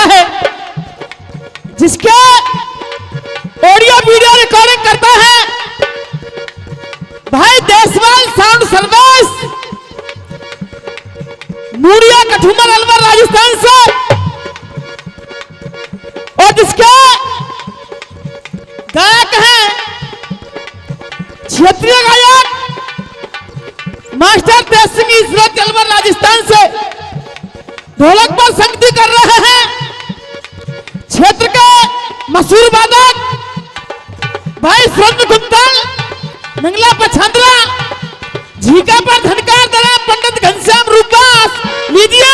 है, जिसके audio video recording करता है भाई देशवाल साउंड सर्विस, मूड़िया कठुमर अलवर राजस्थान से, और जिसके गायक हैं क्षेत्रीय गायक मास्टर तेज सिंह ईश्वरत अलवर राजस्थान से ढोलक पर संगति कर रहे हैं क्षेत्र के मशहूर वादक भाई स्वर्ण कुंतल, मंगला पछांदरा, झीका पर धनकार दरा पंडित घनश्याम रूपदास। लीजिए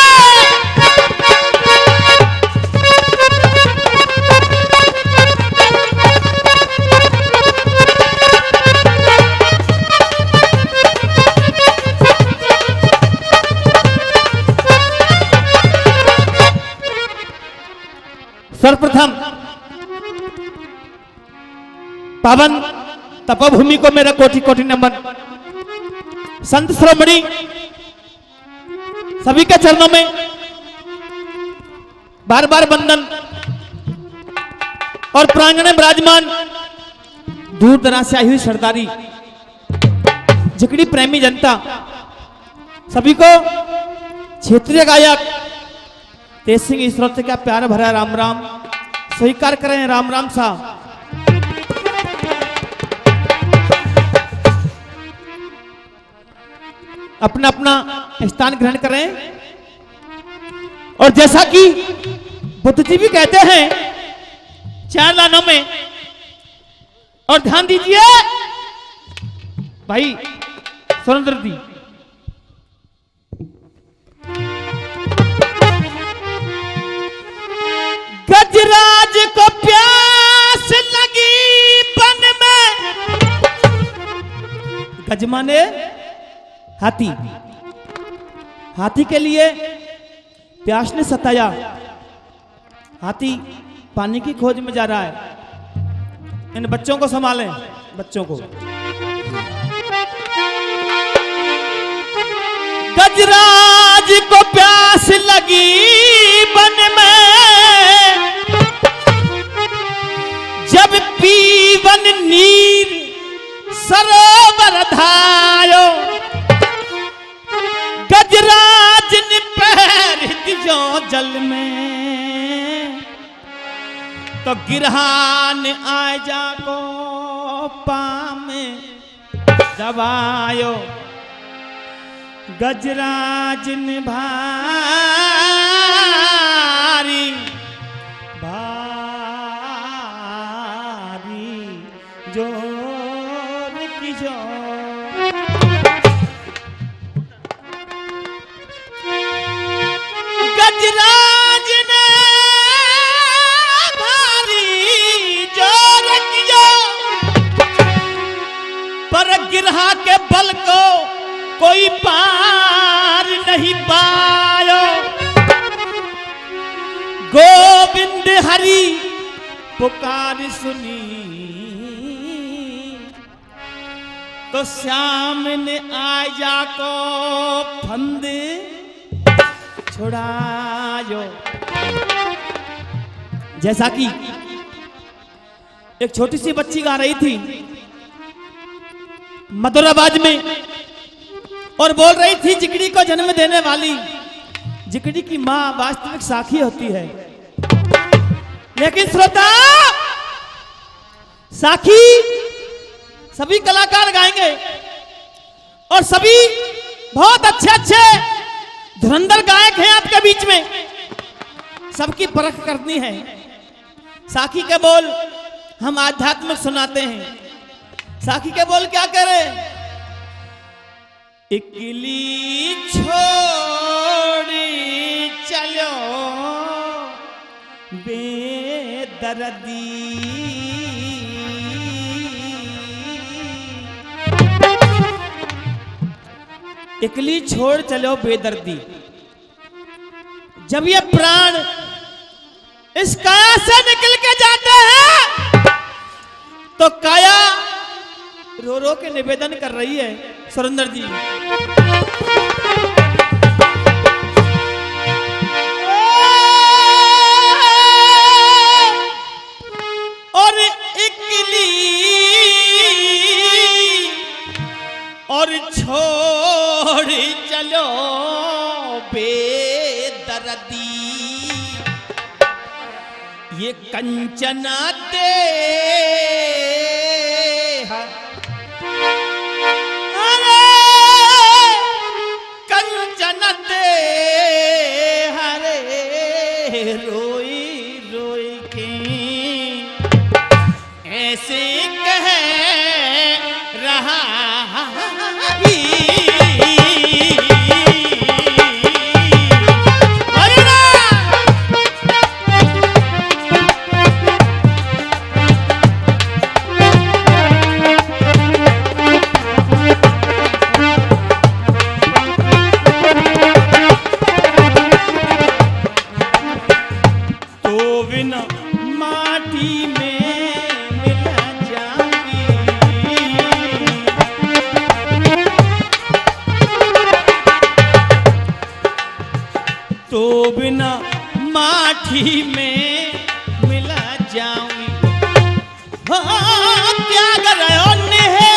सर्वप्रथम पावन तपोभूमि को मेरा कोटि कोटि नमन। संत श्रोमणी सभी के चरणों में बार बार वंदन, और प्रांगण में विराजमान दूर दराज से आई हुई सरदारी झिकड़ी प्रेमी जनता सभी को क्षेत्रीय गायक तेज सिंह ईश्वरत से क्या प्यार भरा राम राम स्वीकार करें। राम राम सा अपना अपना स्थान ग्रहण करें। और जैसा कि बुद्ध जी भी कहते हैं 4 लाइनों में, और ध्यान दीजिए भाई सुरेंद्र जी, गजराज को प्यास लगी बन में, गज माने हाथी, हाथी के लिए प्यास ने सताया, हाथी पानी की खोज में जा रहा है। इन बच्चों को संभालें, बच्चों को। गजराज को प्यास लगी बन में, जब पीवन नीर सरोवर धायो, गजराज ने पैर दियो जल में, तो गिरहान आए जाको पाम दबायो, गजराज ने भारी भारी जोर की जोर, गजराज ने भारी जोर किया, पर गिरहा के बल को कोई पार नहीं पायो, गोविंद हरि पुकार सुनी, तो श्याम ने आया को फंद छुड़ायो। जैसा कि एक छोटी सी बच्ची गा रही थी मधुर आवाज में, और बोल रही थी जिकड़ी को जन्म देने वाली जिकड़ी की मां वास्तविक साखी होती है। लेकिन श्रोता, साखी सभी कलाकार गाएंगे, और सभी बहुत अच्छे अच्छे धुरंधर गायक हैं आपके बीच में, सबकी परख करनी है। साखी के बोल हम आध्यात्मिक सुनाते हैं। साखी के बोल क्या करें? इकली छोड़ी चलो बेदर्दी, इकली छोड़ चलो बेदर्दी। जब ये प्राण इस काया से निकल के जाते हैं तो काया रो रो के निवेदन कर रही है, सुरेंद्र जी, ये कंचना दे अरे कंचन दे हरे रोई रोई के ऐसे कह रहा माटी में मिला जाऊंगी त्याग रहो नेहे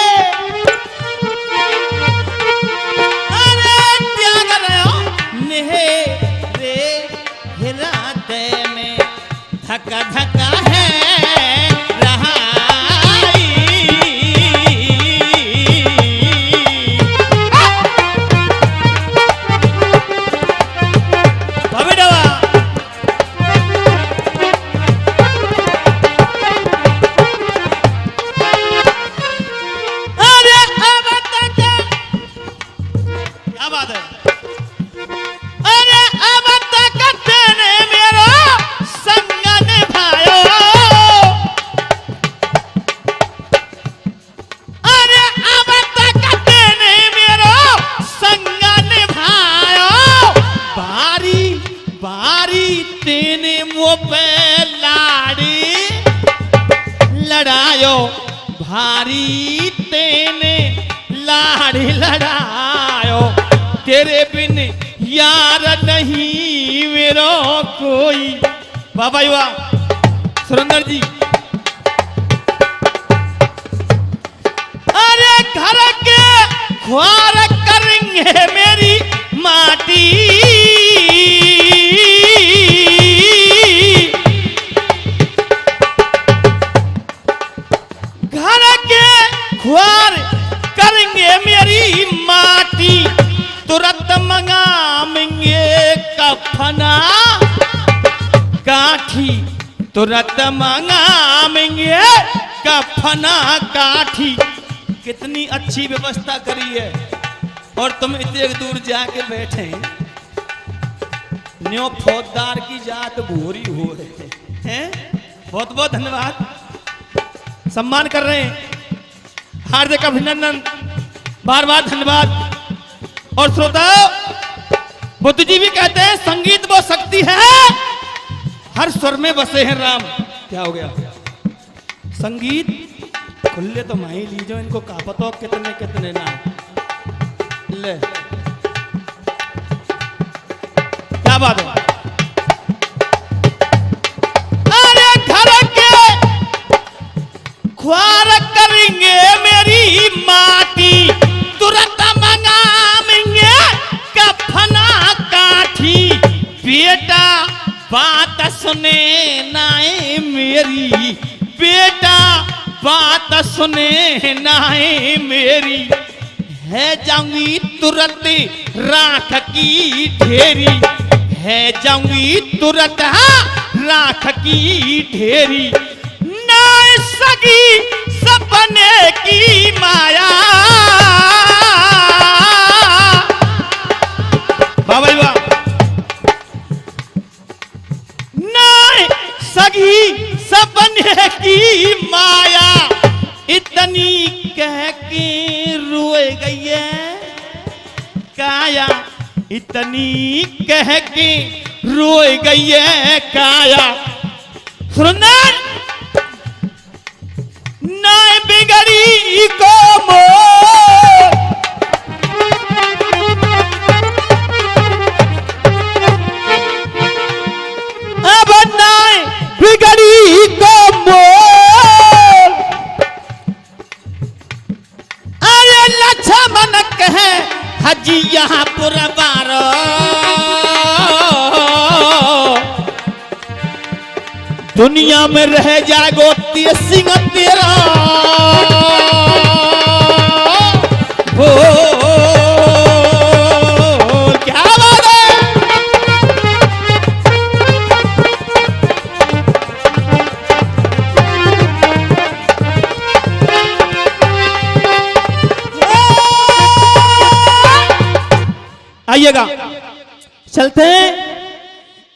अरे त्याग रहो नेहे रे हृदय में धक्का धक्का है भारी तेने लाड़ी लड़ायो तेरे बिन यार नहीं मेरा कोई। बाबा युवा सुरेंद्र जी अरे घर के ख्वार करेंगे मेरी माटी ख्वार करेंगे मेरी माटी तुरंत मंगाएंगे कफना काठी तुरंत मंगाएंगे कफना काठी। कितनी अच्छी व्यवस्था करी है और तुम इतने दूर जाके बैठे न्यो फौजदार की जात भूरी हो रहे हैं। बहुत बहुत धन्यवाद सम्मान कर रहे हैं हार्दिक अभिनंदन बार बार धन्यवाद। और श्रोताओ बुद्ध जी भी कहते हैं संगीत वो शक्ति है हर स्वर में बसे हैं राम। क्या हो गया संगीत खुले तो माही लीजो इनको कापतो कितने कितने ना ले क्या बात है। अरे घर के ख्वार करेंगे मेरी माटी तुरंत मंगाएंगे कफना काठी बेटा बात सुने नाए मेरी बेटा बात सुने नाए मेरी है जाऊंगी तुरंत राख की ढेरी है जाऊंगी तुरंत राख की ढेरी नाए सगी सपने की माया। बाबा वाह नाए सगी सपने की माया इतनी कह के रोए गई है काया इतनी कह के रोए गई है काया। सुंदर नाय बिगड़ी को मो अब नाय बिगड़ी को मो अरे लक्ष्मण कहे हजी यहाँ पुरवारो दुनिया में रह जाएगो सिंह तेरा हो। क्या बात है। आइएगा, चलते हैं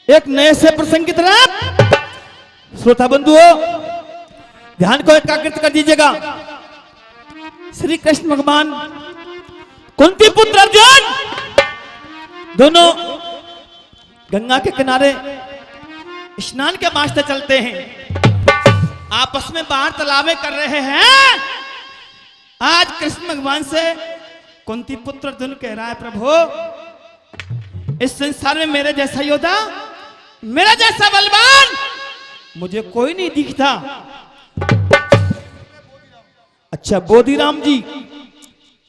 एक नए से प्रसंग की तरफ। श्रोता बंधुओं, ध्यान को एकाग्रित कर दीजिएगा। श्री कृष्ण भगवान कुंती पुत्र अर्जुन दोनों गंगा के किनारे स्नान के वास्ते चलते हैं। आपस में बाहर तलावे कर रहे हैं। आज कृष्ण भगवान से कुंती पुत्र अर्जुन कह रहा है, प्रभु इस संसार में मेरे जैसा योद्धा, मेरा जैसा बलवान मुझे कोई नहीं दिखता। अच्छा, बोधीराम जी,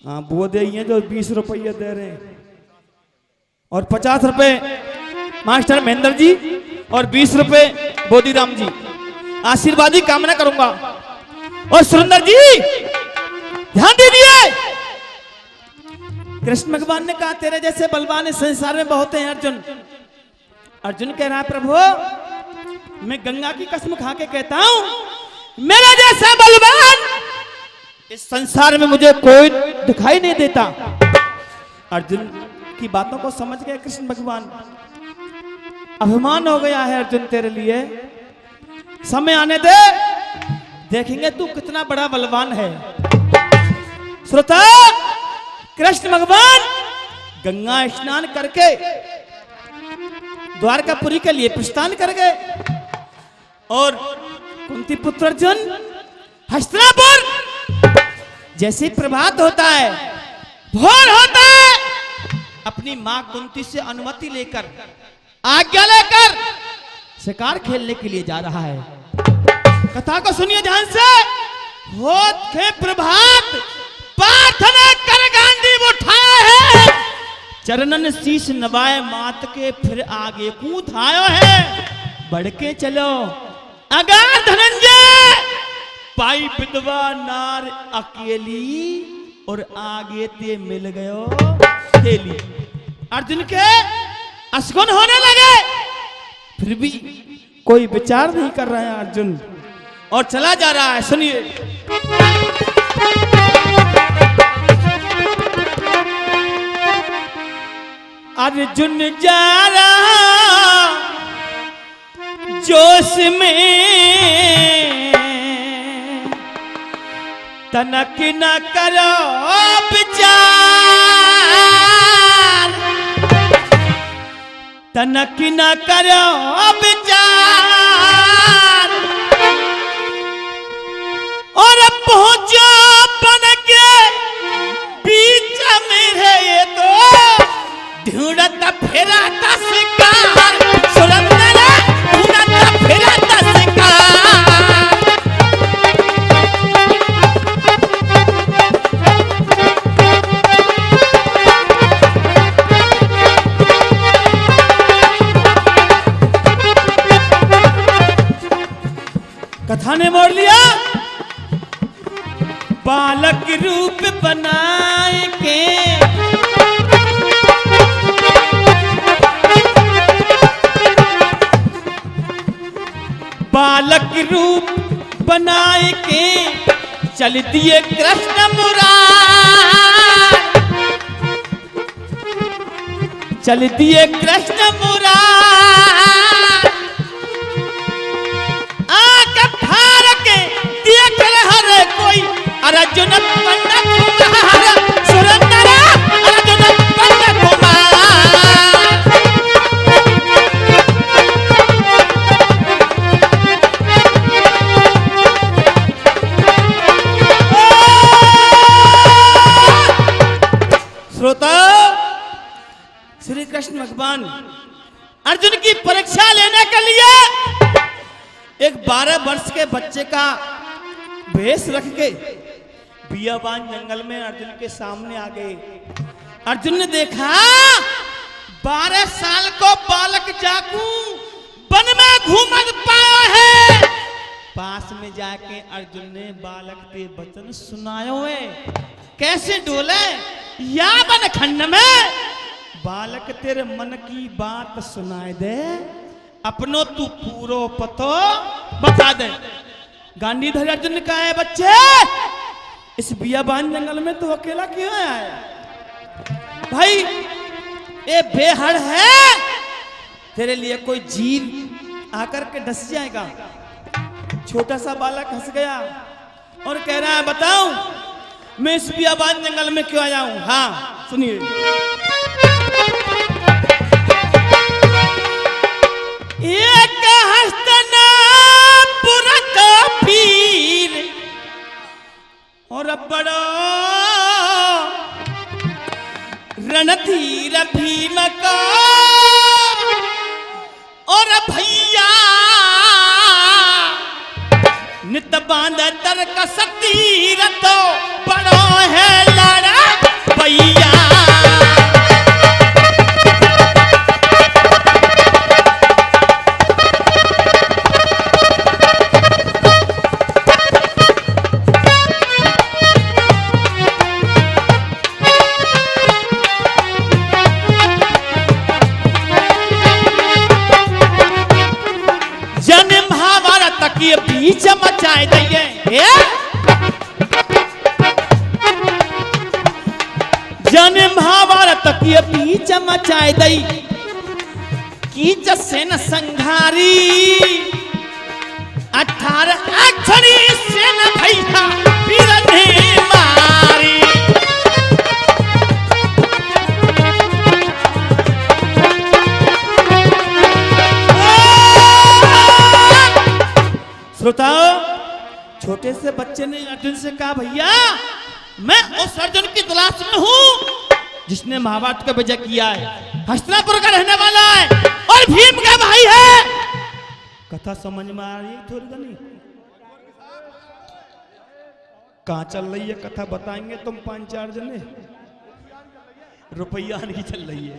हाँ बोधे ही हैं जो 20 रुपये दे रहे हैं, और 50 रुपए मास्टर महेंद्र जी और 20 रुपए बोधीराम जी। आशीर्वाद की कामना करूंगा। और सुरेंद्र जी ध्यान दीजिए, कृष्ण भगवान ने कहा तेरे जैसे बलवान इस संसार में बहुत हैं अर्जुन। अर्जुन कह रहा है, प्रभु मैं गंगा की कसम खा के कहता हूं मेरा जैसा बलवान इस संसार में मुझे कोई दिखाई नहीं देता। अर्जुन की बातों को समझ गए कृष्ण भगवान। अभिमान हो गया है अर्जुन तेरे लिए, समय आने दे, देखेंगे तू कितना बड़ा बलवान है। श्रोता, कृष्ण भगवान गंगा स्नान करके द्वारकापुरी के लिए प्रस्थान कर गए और कुंती पुत्र अर्जुन हस्तिनापुर जैसे ही प्रभात होता है, भोर होता है, अपनी मां कुंती से अनुमति लेकर, आज्ञा लेकर शिकार खेलने के लिए जा रहा है। कथा को सुनिए ध्यान से। होत के प्रभात प्रार्थना कर गांधी उठाया है, चरणन शीश नवाए मात के फिर आगे कूद आयो है। बढ़ के चलो अगर धनंजय पाई विधवा नार अकेली और आगे ते मिल गयो तेली। अर्जुन के असगुन होने लगे, फिर भी कोई विचार नहीं कर रहा है अर्जुन और चला जा रहा है। सुनिए, अर्जुन जा रहा जोश में, तनक न करो विचार, तनक न करो विचार, और पहुंचो बन के बीच में है ये तो ढूंढत फिरता शिकार। सुरंदर ढूंढत फिरता शिकार। कथा ने मोड़ लिया। बालक रूप बनाए के बालक रूप बनाए के चल दिए कृष्ण मुरार, चल दिए कृष्ण मुरार। आंख फाड़ के देख रहा कोई अर्जुन पंडा कुमार। सुरेंद्र अर्जुन पंडा कुमार। श्रोता, श्री कृष्ण भगवान अर्जुन की परीक्षा लेने के लिए एक 12 वर्ष के बच्चे का भेष रख के बियाबान जंगल में अर्जुन के सामने आ गए। अर्जुन ने देखा 12 साल को बालक जाकू वन में घूमत पाया है। पास में जाके अर्जुन ने बालक के वचन सुनायो है। कैसे डोले या बन खंड में बालक तेरे मन की बात सुनाए दे, अपनो तू पूरो पतो बता दे। गांडीधर अर्जुन ने कहा है बच्चे इस बियाबान जंगल में तो अकेला क्यों आया है? भाई ये बेहड़ है, तेरे लिए कोई जीव आकर के डस जाएगा। छोटा सा बालक हंस गया और कह रहा है बताऊं मैं इस बियाबान जंगल में क्यों आया हूं? हाँ सुनिए। एक हस्तनापुर का पीर और बड़ा रणधीर भीम का और भैया नित बांध तर्क सतीर तो बड़ो है लड़ा भैया। ये बीच मचाए दिए जन महाभारत के बीच मचाए दई की जसेन संघारी 18 अक्षरी सेन भैया वीर ने मारी। श्रोताओ छोटे से बच्चे ने अर्जुन से कहा भैया मैं उस अर्जुन की तलाश में हूं जिसने महाभारत का विजय किया है, हस्तिनापुर का रहने वाला है और भीम का भाई है। कथा समझ में आ रही है थोड़ी गनी? कहां चल रही है कथा बताएंगे तुम 5-4 जने? रुपया नहीं चल रही है।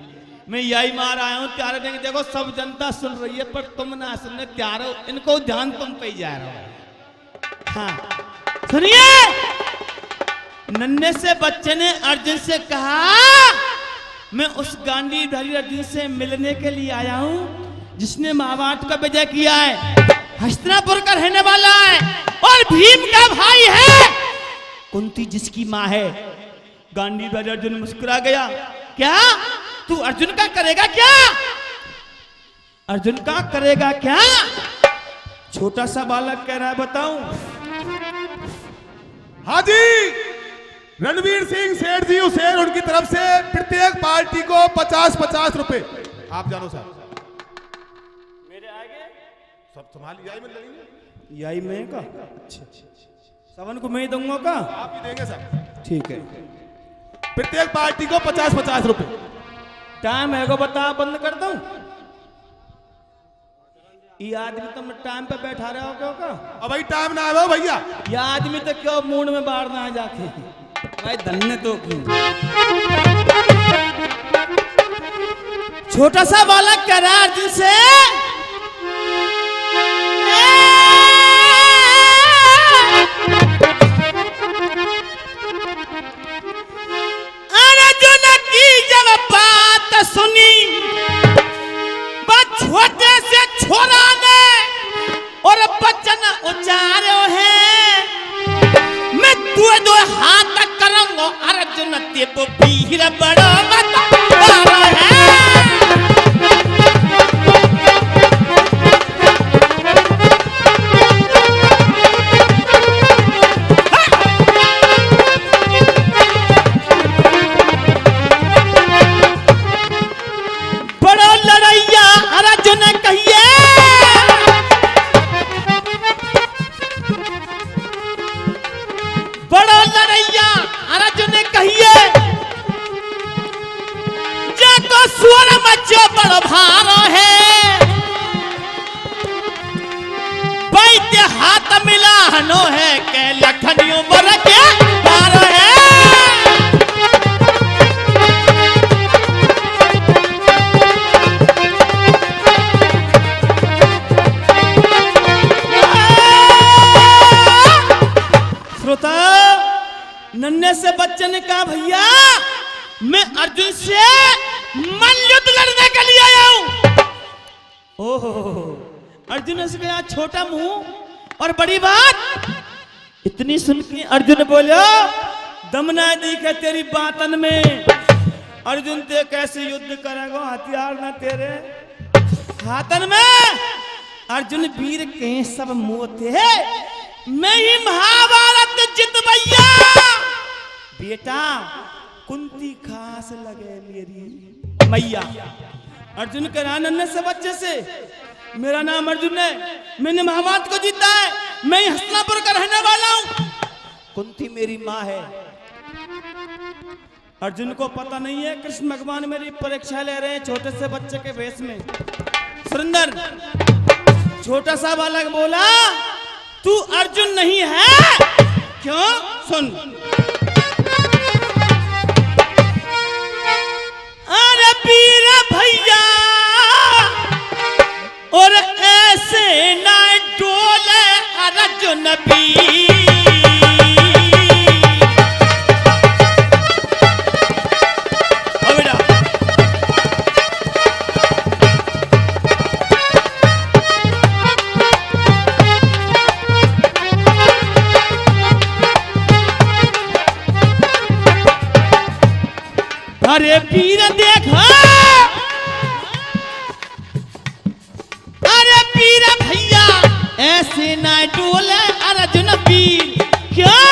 मैं यही मार आया हूं त्यारे देंगे। देखो सब जनता सुन रही है पर तुम ना सुनने त्यार हो, इनको ध्यान तुम पे ही जा रहा हो। हाँ सुनिए, नन्हे से बच्चे ने अर्जुन से कहा मैं उस गांडीधर अर्जुन से मिलने के लिए आया हूं जिसने महाभारत का विजय किया है, हस्तिनापुर का रहने वाला है और भीम का भाई है, कुंती जिसकी मां है। गांडीधर अर्जुन मुस्कुरा गया। क्या तू अर्जुन का करेगा क्या? अर्जुन का करेगा क्या? छोटा सा बालक कह रहा है बताऊं? हाँ जी, रणवीर सिंह सेठ जी हुसैन उनकी तरफ से प्रत्येक पार्टी को 50-50 रुपए। आप जानो साहब मेरे आगे सब संभाल यही में लगेंगे। यही मैं का सबन को मैं ही दूंगा का? आप ही देंगे साहब। ठीक है, प्रत्येक पार्टी को 50-50 रुपए। टाइम है को बता बंद कर दूं? ये आदमी तो टाइम पे बैठा रहे हो क्यों का? अब भाई टाइम ना आवे भैया। ये आदमी तो क्यों मूड में बाहर ना आ जाते भाई धन्य तो क्यों। छोटा सा बालक कह रहा है अर्जुन से अर्जुन की जब बात सुनी छोटे से छोरा ने और बचन उचारे है मैं दो हाथ करूंगा अर्जुन तेरे वीर बड़ा बता है। बड़ा लड़ैया अर्जुन कहिए बड़ा लड़ैया अर्जुन कहिए जाको स्वर मचो बड़ भार है वैद्य हाथ मिला हनो है के लखनियों बर के पार है। नन्हे से बच्चे ने कहा भैया मैं अर्जुन से मल्लयुद्ध लड़ने के लिए आया हूं। ओहो, अर्जुन ने कहा छोटा मुंह और बड़ी बात। इतनी सुन के अर्जुन बोलो दम ना दिखे तेरी बातन में। अर्जुन ते कैसे युद्ध करेगा, हथियार ना तेरे हाथन में। अर्जुन वीर के सब मोते मैं ही महाभारत जितवैया। बेटा कुंती खास लगे मेरी मैया। अर्जुन के नन्हे से बच्चे से मेरा नाम अर्जुन है, मैंने महाभारत को जीता है, मैं हस्तिनापुर का रहने वाला हूं, कुंती मेरी माँ है। अर्जुन को पता नहीं है कृष्ण भगवान मेरी परीक्षा ले रहे हैं छोटे से बच्चे के वेश में। सुरेंद्र छोटा सा बालक बोला तू अर्जुन नहीं है क्यों? सुन, अरे वीर भैया और ऐसे ना डोले अर्जुन भी। अरे वीर देख, अरे वीर भैया ऐसे ना डोले अर्जुन वीर क्यों?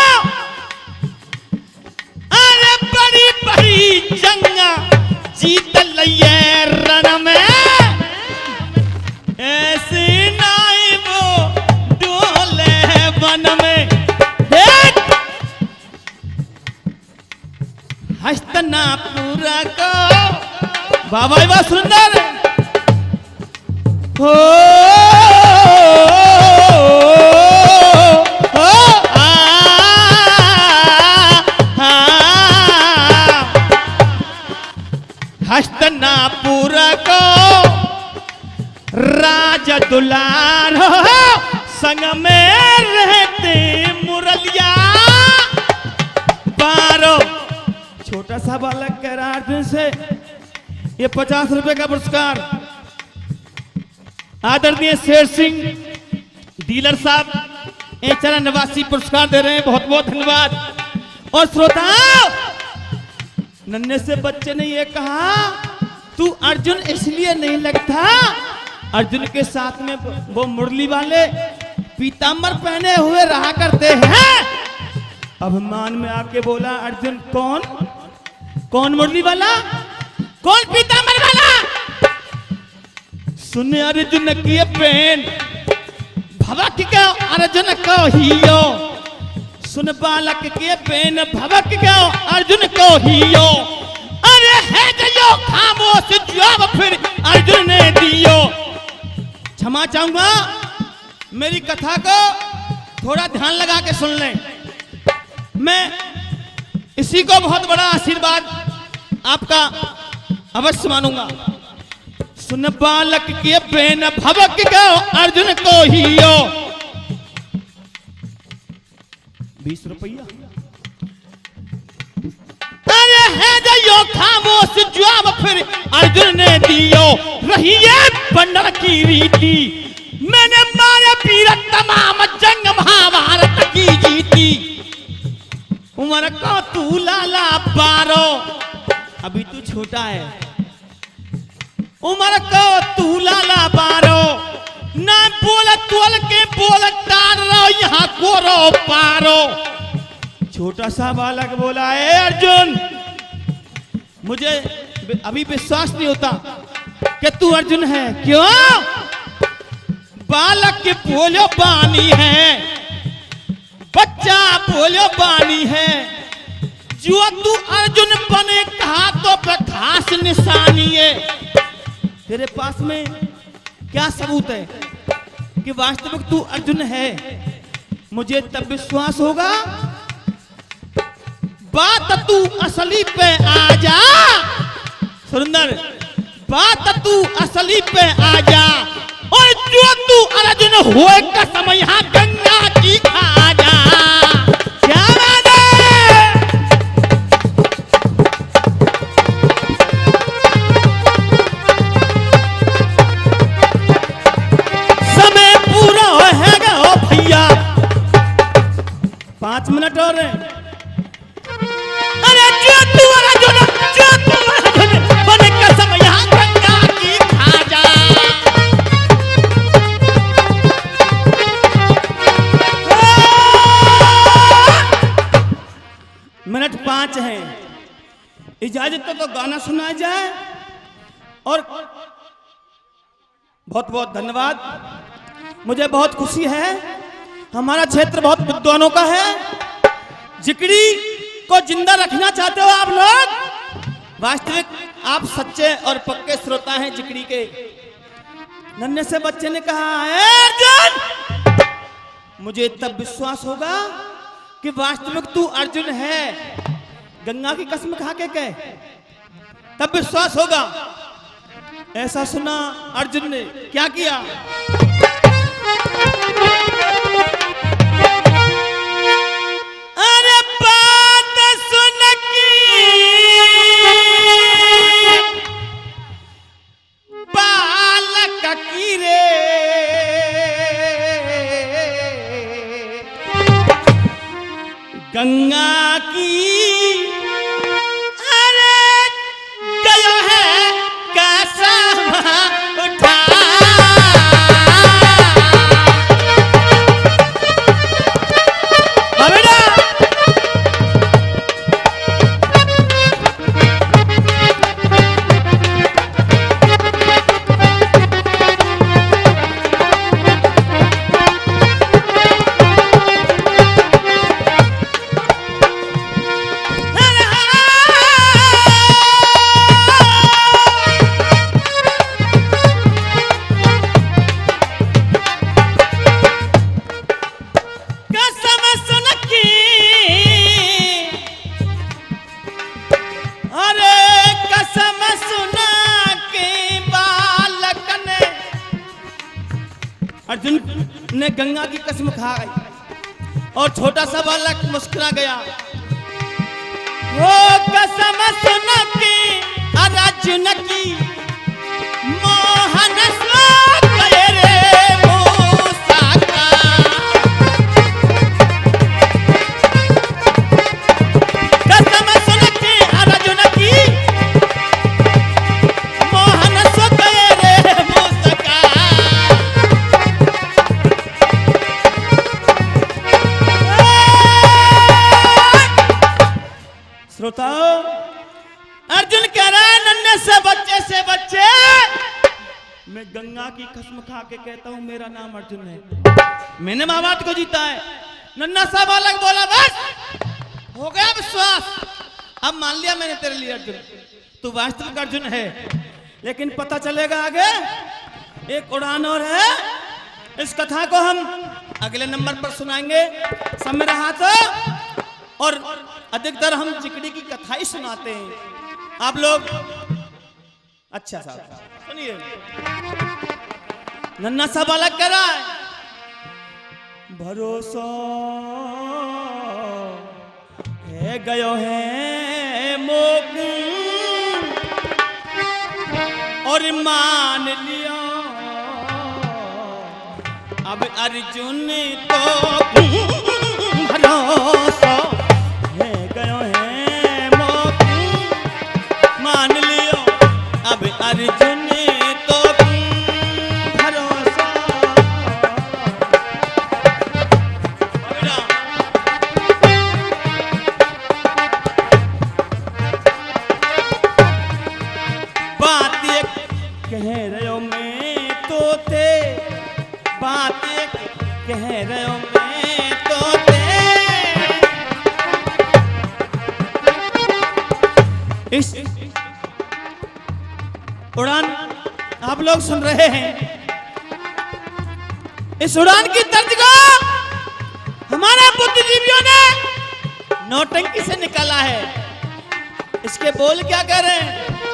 अरे बड़ी बड़ी जंगा जीत लिए रण में, ऐसे ना वो डोले वन में। हस्तिनापुर को बाबा वाह सुंदर हो, हस्तिनापुर को राज दुलार संग में रहते मुरलिया बारो। छोटा सा बालक कह रहा अर्जुन से ये 50 रुपए का पुरस्कार आदरणीय शेर सिंह डीलर साहब एचरा निवासी पुरस्कार दे रहे हैं, बहुत बहुत धन्यवाद। और श्रोताओं नन्हे से बच्चे ने ये कहा तू अर्जुन इसलिए नहीं लगता, अर्जुन के साथ में वो मुरली वाले पीतांबर पहने हुए रहा करते हैं। अभिमान में आके बोला अर्जुन कौन कौन मुरली वाला, कौन पीतांबर वाला? सुन अर्जुन की पेन भवक का अर्जुन को हियो, सुन बालक के पेन भवक का अर्जुन को हियो। अरे है जो खामोश जवाब फिर अर्जुन ने दियो। क्षमा चाहूंगा मेरी कथा को थोड़ा ध्यान लगा के सुन लें, मैं इसी को बहुत बड़ा आशीर्वाद आपका अवश्य मानूंगा। सुन बालक के पेन भवक गो अर्जुन को हियो। 20 रुपया अरे है जो खामोश जवाब फिर अर्जुन ने दियो। रही है बंदर की रीति मैंने मारे पीर तमाम जंग महाभारत की जीती। उम्र को तू लाला 12 अभी तू छोटा है, उम्र को तू लाला 12 ना बोल तोल के बोल टार रहो यहाँ कोरो पारो। छोटा सा बालक बोला है अर्जुन मुझे अभी विश्वास नहीं होता कि तू अर्जुन है। क्यों? बालक के बोलो बानी है, बच्चा बोलो बानी है, जो तू अर्जुन बने कहा तो पे खास निशानी है। तेरे पास में क्या सबूत है कि वास्तविक तू अर्जुन है? मुझे तब विश्वास होगा बात तू असली पे आ जा। सुंदर बात तू असली पे आ जा और जो तू अर्जुन होए कसम यहाँ गंगा की खा जा। क्या बात है? महाराज हैं, इजाजत तो गाना सुनाया जाए। और बहुत बहुत धन्यवाद, मुझे बहुत खुशी है। हमारा क्षेत्र बहुत विद्वानों का है। जिकड़ी को जिंदा रखना चाहते हो आप लोग, वास्तविक आप सच्चे और पक्के श्रोता हैं जिकड़ी के। नन्हे से बच्चे ने कहा, अर्जुन, मुझे तब विश्वास होगा कि वास्तविक तू अर्जुन है। गंगा की कसम खा के कह, तब विश्वास होगा। ऐसा सुना अर्जुन ने क्या किया, अरे बात सुन की बालक की रे, गंगा की ने गंगा की कसम खा गई और छोटा सा बालक मुस्कुरा गया। वो कसम सुन के अर्जुन की मोहन श्लोक रे मूसा का, कसम सुन के अर्जुन की मोहन श्लोक रे मूसा का। श्रोताओ, अर्जुन कह रहा है, नन्हे से बच्चे मैं गंगा की कसम खा के कहता हूं मेरा नाम अर्जुन है। मैंने महाभारत को जीता है। नन्हा सा बालक बोला, बस हो गया विश्वास, अब मान लिया मैंने तेरे लिए अर्जुन, तू वास्तविक अर्जुन है। लेकिन पता चलेगा आगे, एक उड़ान और है। इस कथा को हम अगले नंबर पर सुनाएंगे। सब मेरा हाथ, और अधिकतर हम जिकड़ी की कथा ही सुनाते हैं। आप लोग अच्छा साहब सुनिए। नन्हा सा बालक कह रहा है, भरोसा है गयो है मोक और मान लिया, अब अर्जुन तो भरोसा अर्जुन तो भरोसा। बात एक कह रहे हो मैं तो थे, बात एक कह रहे हो मैं तो थे। इस उड़ान आप लोग सुन रहे हैं। इस उड़ान की तर्ज को हमारे बुद्धिजीवियों ने नौटंकी से निकाला है। इसके बोल क्या कह रहे हैं,